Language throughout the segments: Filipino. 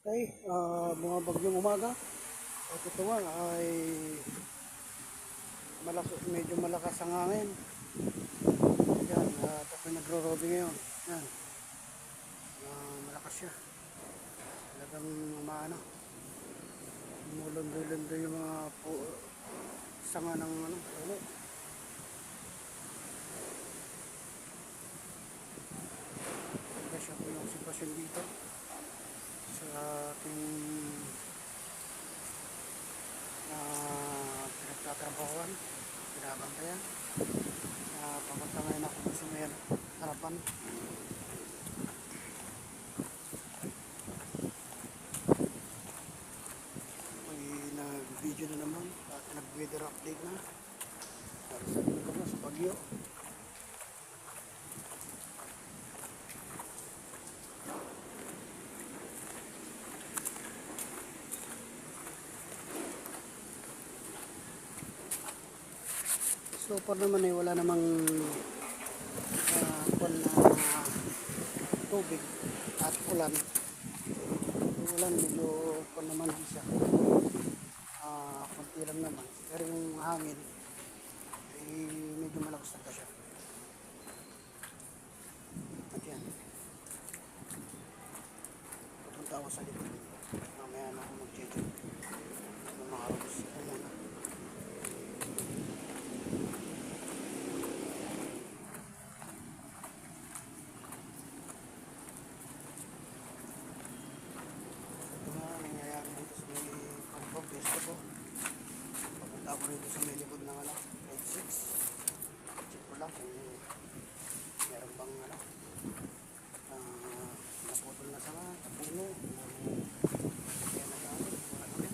Okay, mga bagyong umaga. At ito nga ay medyo malakas ang hangin. Yan, at ako nagro-robi ngayon. Yan, malakas siya. Talagang umulondo-londo yung mga sanga ng ulo. Kaya siya po yung sitwasyon dito sa ating pinagtatrabahuan, pinabantayan. Papunta ngayon ako sa may harapan. May nag-video na naman at nag-weather update na. Sabi ko na sa Bagyo. So far naman ay wala namang tubig at ulan. Ulan medyo naman siya. Kunti lang naman. Pero yung hangin ay medyo malakas na siya. At yan. Pupunta ako sa likod. Mamaya na ako mag-check. Mga arrows. Ito muna. Papunta ako rito sa may likod ng grade 6. Check ko lang kung meron bang naputol na sa puno. Kaya na lang, wala naman.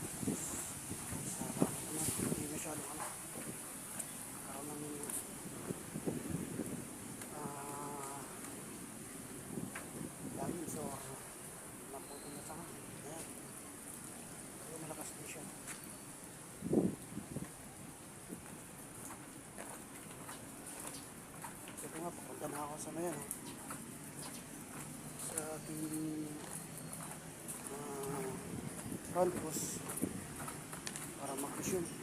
Sa bakit naman, hindi masyadong karoon ng dami. So, naputol na sa ayan. Kaya malakas din siya. Papunta na ako sa mayan sa ating front post para mag-resume.